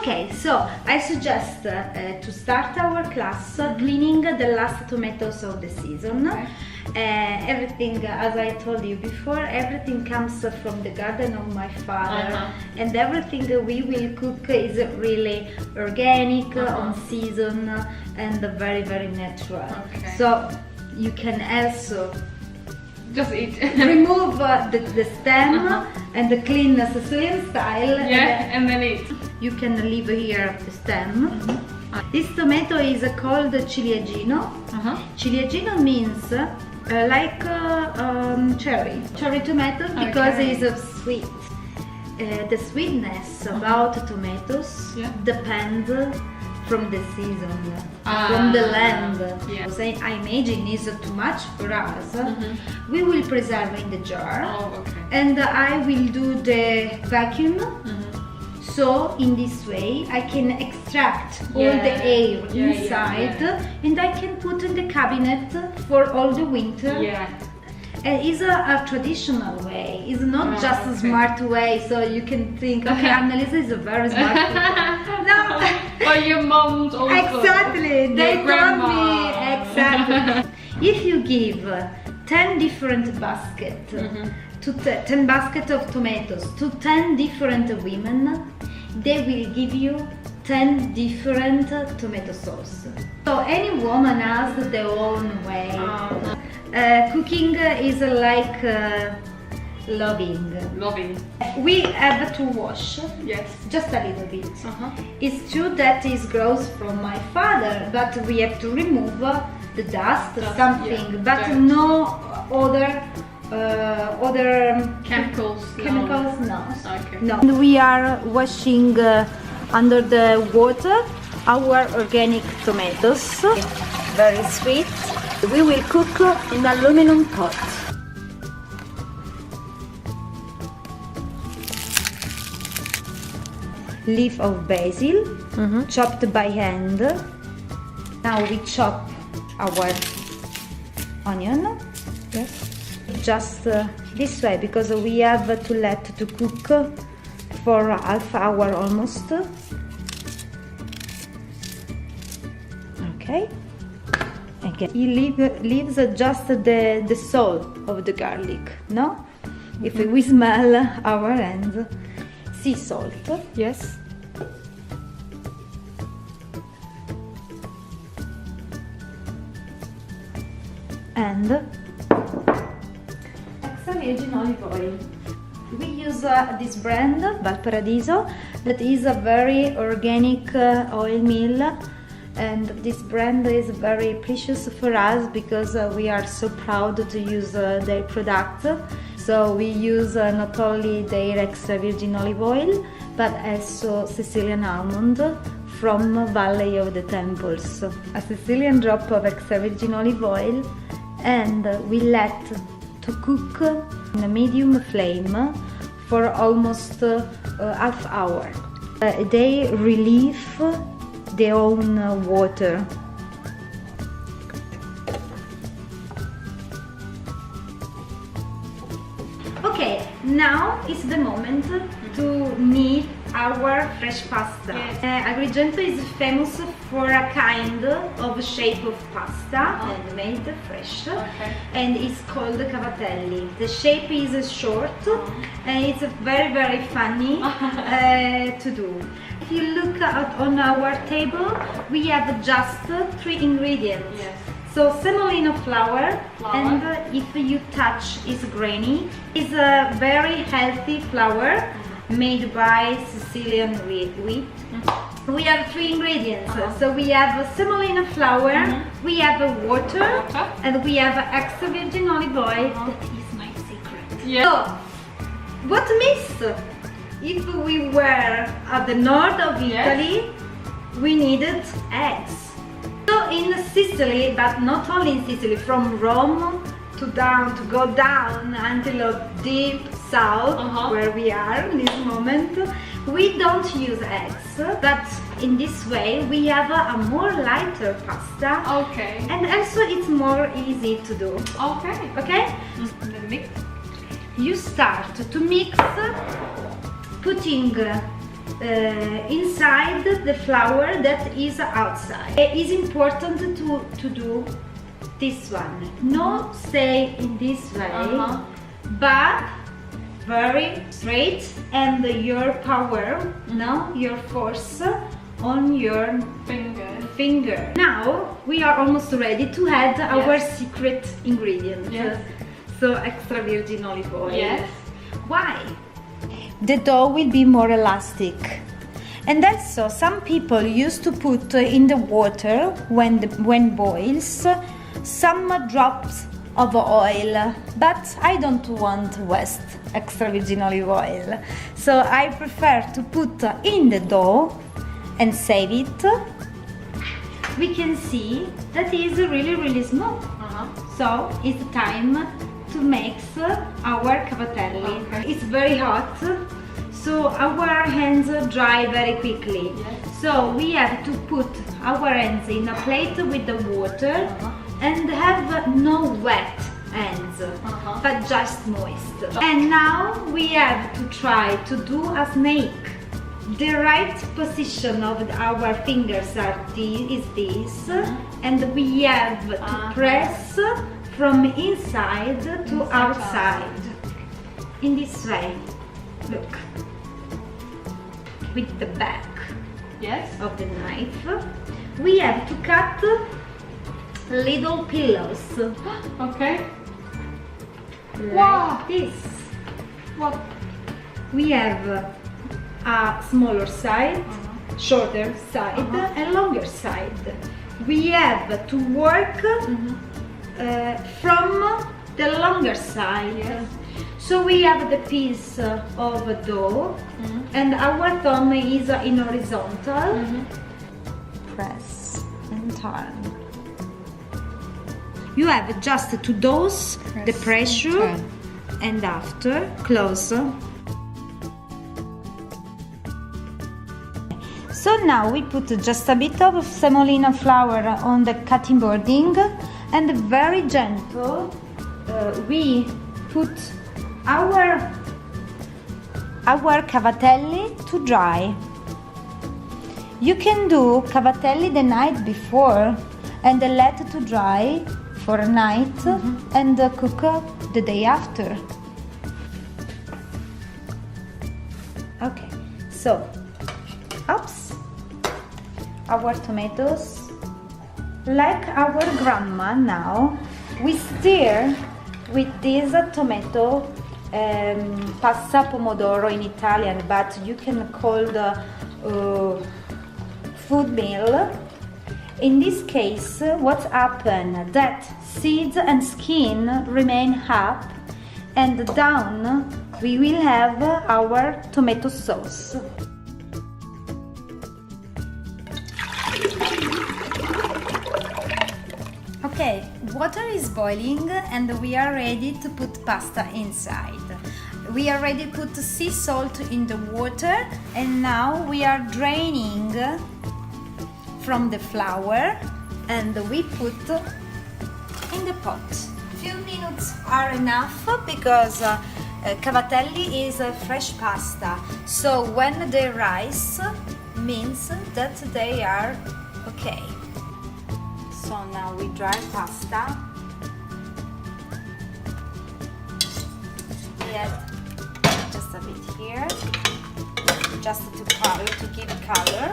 Okay, so I suggest to start our class cleaning the last tomatoes of the season. Okay. Everything, as I told you before, everything comes from the garden of my father, and everything we will cook is really organic, on season, and very, very natural. Okay. So you can also Just eat. remove the stem and the clean Sicilian style. Yeah, and then eat. You can leave here the stem. This tomato is called ciliegino. Ciliegino means like cherry tomato, because it's sweet. The sweetness about tomatoes depends from the season, from the land. Yeah. So I imagine it's too much for us. We will preserve in the jar, and I will do the vacuum. So in this way I can extract all the air inside, and I can put in the cabinet for all the winter. And it's a traditional way, it's not just a smart way, so you can think, okay, Annalisa is a very smart people. No! But your mom's also. Exactly, they told me, exactly. If you give 10 different baskets, 10 baskets of tomatoes to 10 different women, they will give you 10 different tomato sauce. So any woman has their own way. Cooking is like loving. We have to wash, just a little bit. It's true that it grows from my father, but we have to remove the dust, something, but no other chemicals. No. Okay. No. And we are washing under the water our organic tomatoes. Very sweet. We will cook in aluminum pot. Leaf of basil, chopped by hand. Now we chop our onion. Just this way, because we have to let to cook for half hour almost. Okay. Again, he leaves just the soul of the garlic, no? If we smell our hands, sea salt. Yes. And extra virgin olive oil. We use this brand, Valparadiso, that is a very organic oil mill. And this brand is very precious for us because we are so proud to use their product. So we use not only their extra virgin olive oil, but also Sicilian almond from Valley of the Temples. A Sicilian drop of extra virgin olive oil, and we let to cook in a medium flame for almost half hour. They relieve their own water. Okay, now is the moment to knead our fresh pasta. Agrigento is famous for a kind of shape of pasta handmade fresh, and it's called Cavatelli. The shape is short and it's very, very funny to do. If you look on our table, we have just 3 ingredients. So semolina flour, and if you touch, it's grainy. It's a very healthy flour made by Sicilian wheat. We have 3 ingredients. So we have semolina flour, we have water, and we have extra virgin olive oil. That is my secret. So, what miss? If we were at the north of Italy, we needed eggs. So in Sicily, but not only in Sicily, from Rome to go down until deep south, where we are in this moment, we don't use eggs, but in this way we have a more lighter pasta. And also it's more easy to do. Okay? The mix. You start to mix, putting inside the flour that is outside. It is important to do this one. No stay in this way, but very straight, and your power, no, your force on your finger. Now we are almost ready to add our secret ingredient. Yes. So extra virgin olive oil. Yes. Why? The dough will be more elastic. And also some people used to put in the water when boils some drops of oil, but I don't want to waste extra virgin olive oil, so I prefer to put in the dough and save it. We can see that is really smooth. So it's time to mix our cavatelli. It's very hot, so our hands dry very quickly. So we have to put our hands in a plate with the water and have no wet hands, but just moist. And now we have to try to do a snake. The right position of our fingers is this, and we have to press from inside to outside. In this way, look, with the back of the knife, we have to cut little pillows. Okay. Like this. What? We have a smaller side, shorter side, and longer side. We have to work from the longer side. So we have the piece of dough, and our thumb is in horizontal. Press and turn. You have just to dose the pressure and after close. So now we put just a bit of semolina flour on the cutting boarding, and very gentle we put our cavatelli to dry. You can do cavatelli the night before and let it to dry for a night and cook the day after. Okay, so our tomatoes, like our grandma now, we stir with this tomato passa pomodoro in Italian, but you can call the food meal. In this case, what's happened that seeds and skin remain up, and down we will have our tomato sauce. Okay, water is boiling and we are ready to put pasta inside. We already put sea salt in the water, and now we are draining from the flour and we put in the pot. Few minutes are enough because cavatelli is a fresh pasta, so when they rise means that they are okay. So now we dry pasta. We add just a bit here, just to give color.